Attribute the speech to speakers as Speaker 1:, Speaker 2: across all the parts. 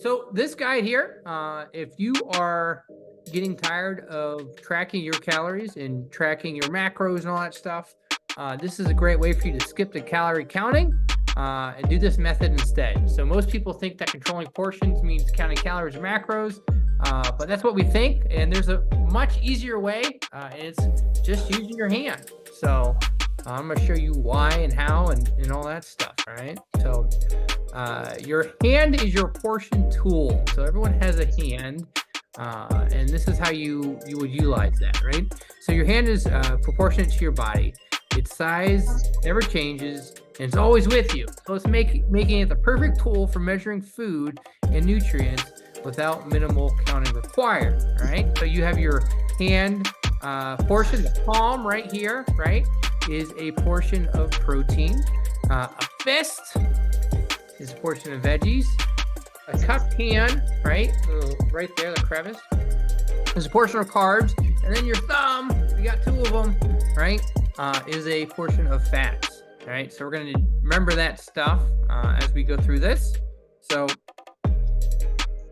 Speaker 1: So this guide here, if you are getting tired of tracking your calories and tracking your macros and all that stuff, this is a great way for you to skip the calorie counting and do this method instead. So most people think that controlling portions means counting calories or macros, but that's what we think. And there's a much easier way, and it's just using your hand. So I'm going to show you why and how and all that stuff. All right. So your hand is your portion tool. So everyone has a hand, and this is how you would utilize that, right? So your hand is proportionate to your body. Its size never changes, and it's always with you. So it's making it the perfect tool for measuring food and nutrients without minimal counting required. All right. So you have your hand portion, the palm right here, right, is a portion of protein. A fist is a portion of veggies. A cupped hand, right, right there, the crevice, is a portion of carbs. And then your thumb, we got two of them, right, is a portion of fats. All right, so we're going to remember that stuff as we go through this. So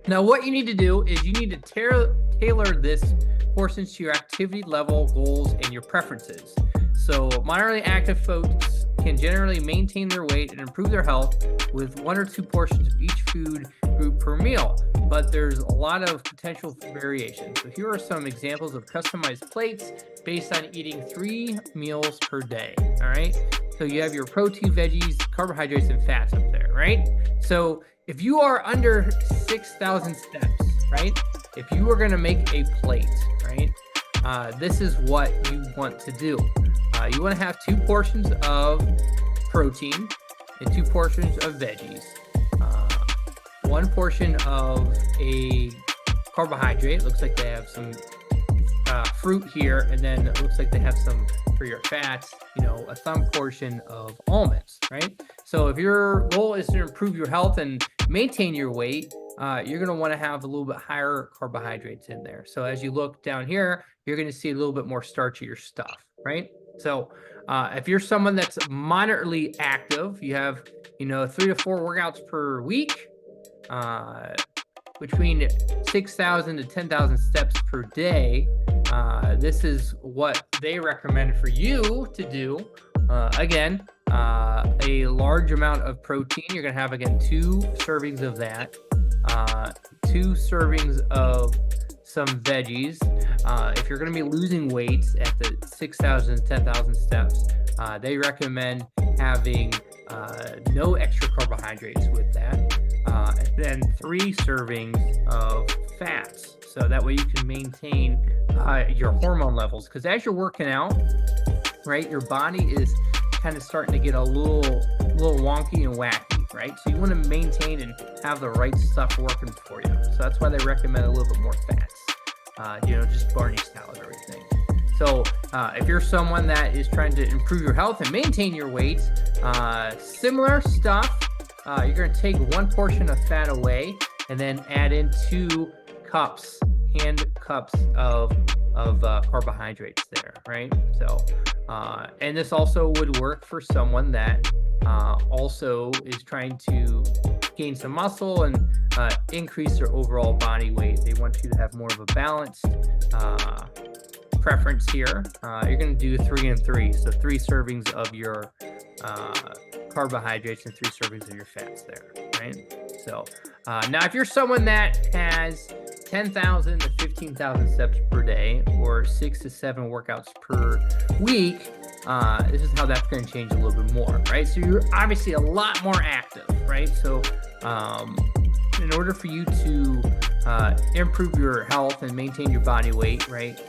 Speaker 1: now what you need to do is you need to tailor this portions to your activity level, goals, and your preferences. So moderately active folks can generally maintain their weight and improve their health with 1 or 2 portions of each food group per meal, but there's a lot of potential variation. So here are some examples of customized plates based on eating 3 meals per day. All right. So you have your protein, veggies, carbohydrates, and fats up there, right? So if you are under 6,000 steps, right? If you are going to make a plate, right? This is what you want to do. You want to have 2 portions of protein and 2 portions of veggies. 1 portion of a carbohydrate. Looks like they have some fruit here, and then it looks like they have some for your fats, a thumb portion of almonds, right? So if your goal is to improve your health and maintain your weight, you're going to want to have a little bit higher carbohydrates in there. So as you look down here, you're going to see a little bit more starchier stuff, right? So if you're someone that's moderately active, you have, 3 to 4 workouts per week, between 6,000 to 10,000 steps per day. This is what they recommend for you to do. Again, a large amount of protein. You're going to have, again, 2 servings of that, 2 servings of some veggies. If you're going to be losing weight at the 6,000, 10,000 steps, they recommend having no extra carbohydrates with that. And then 3 servings of fats. So that way you can maintain your hormone levels. Because as you're working out, right, your body is kind of starting to get a little wonky and wacky, right? So you want to maintain and have the right stuff working for you. So that's why they recommend a little bit more fats, just Barney style and everything. So if you're someone that is trying to improve your health and maintain your weight, similar stuff, you're going to take 1 portion of fat away and then add in 2 hand cups of carbohydrates there, right? So, and this also would work for someone that also is trying to gain some muscle and increase their overall body weight. They want you to have more of a balanced preference here. You're going to do 3 and 3, so 3 servings of your carbohydrates and 3 servings of your fats there, right? So now if you're someone that has 10,000 to 15,000 steps per day or 6 to 7 workouts per week, this is how that's going to change a little bit more, right? So you're obviously a lot more active, right? So in order for you to improve your health and maintain your body weight, right?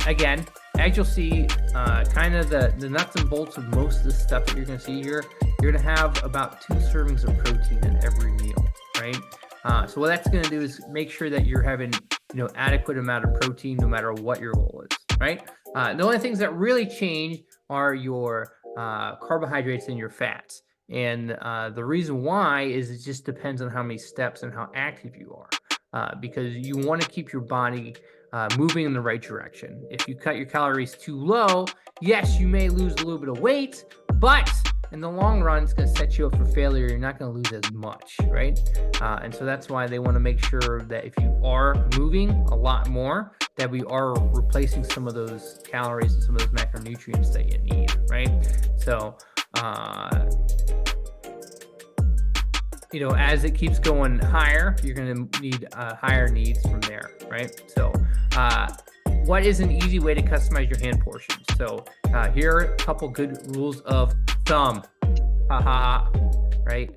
Speaker 1: Again, as you'll see, kind of the nuts and bolts of most of the stuff that you're going to see here, you're going to have about 2 servings of protein in every meal, right? So what that's going to do is make sure that you're having, adequate amount of protein no matter what your goal is, right? The only things that really change are your carbohydrates and your fats. And the reason why is it just depends on how many steps and how active you are, because you want to keep your body moving in the right direction. If you cut your calories too low, yes, you may lose a little bit of weight, but in the long run, it's going to set you up for failure. You're not going to lose as much, right? And so that's why they want to make sure that if you are moving a lot more, that we are replacing some of those calories and some of those macronutrients that you need, right? So, you know, as it keeps going higher, you're going to need higher needs from there, right? So, what is an easy way to customize your hand portions? So, here are a couple good rules of thumb. Right?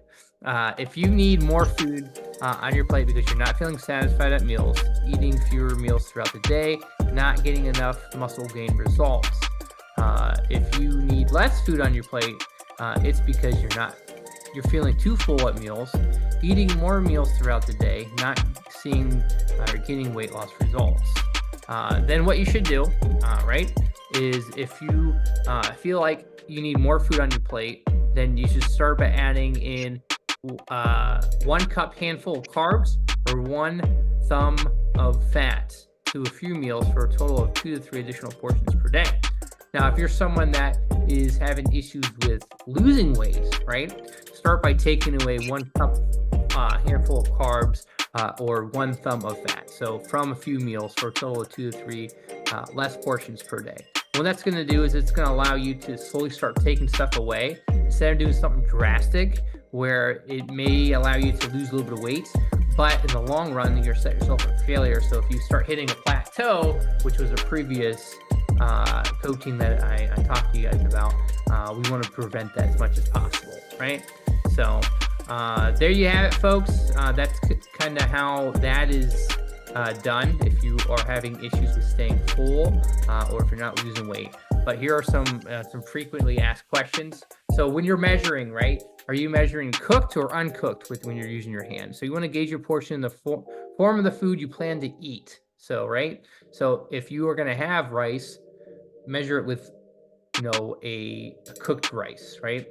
Speaker 1: If you need more food on your plate because you're not feeling satisfied at meals, eating fewer meals throughout the day, not getting enough muscle gain results. If you need less food on your plate, it's because you're feeling too full at meals, eating more meals throughout the day, not seeing or getting weight loss results. Then what you should do, right, is if you feel like you need more food on your plate, then you should start by adding in 1 cup handful of carbs or 1 thumb of fat to a few meals for a total of 2 to 3 additional portions per day. Now, if you're someone that is having issues with losing weight, right, start by taking away 1 cup handful of carbs or 1 thumb of fat. So from a few meals for a total of 2 to 3 less portions per day. What that's going to do is it's going to allow you to slowly start taking stuff away instead of doing something drastic where it may allow you to lose a little bit of weight, but in the long run, you're set yourself up for failure. So if you start hitting a plateau, which was a previous coaching that I talked to you guys about, we want to prevent that as much as possible, right? So there you have it, folks. That's kind of how that is done if you are having issues with staying full or if you're not losing weight. But here are some frequently asked questions. So when you're measuring, right, are you measuring cooked or uncooked when you're using your hand? So you want to gauge your portion in the form of the food you plan to eat. So, right, so if you are going to have rice, measure it with, you know, a cooked rice, right?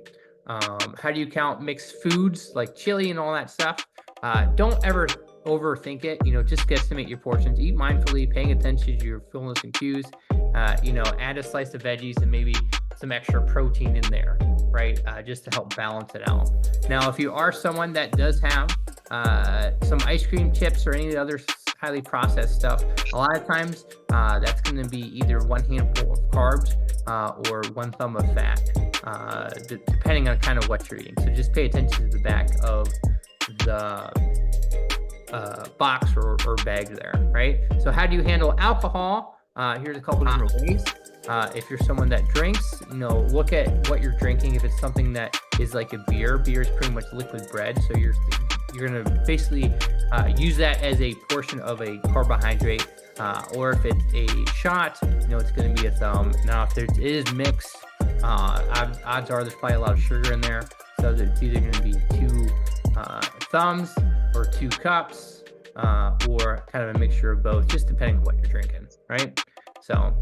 Speaker 1: How do you count mixed foods like chili and all that stuff? Don't ever overthink it. You know, just guesstimate your portions. Eat mindfully, paying attention to your fullness and cues. You know, add a slice of veggies and maybe some extra protein in there, right? Just to help balance it out. Now, if you are someone that does have some ice cream chips or any of the other highly processed stuff, a lot of times that's going to be either 1 handful of carbs or 1 thumb of fat, depending on kind of what you're eating. So just pay attention to the back of the box or bag there, right? So how do you handle alcohol? Here's a couple different ways. If you're someone that drinks, you know, look at what you're drinking. If it's something that is like a beer is pretty much liquid bread. So you're going to basically use that as a portion of a carbohydrate. Or if it's a shot, you know, it's going to be a thumb. Now, if it is mixed, odds are there's probably a lot of sugar in there. So it's either going to be 2 thumbs or 2 cups or kind of a mixture of both, just depending on what you're drinking, right? So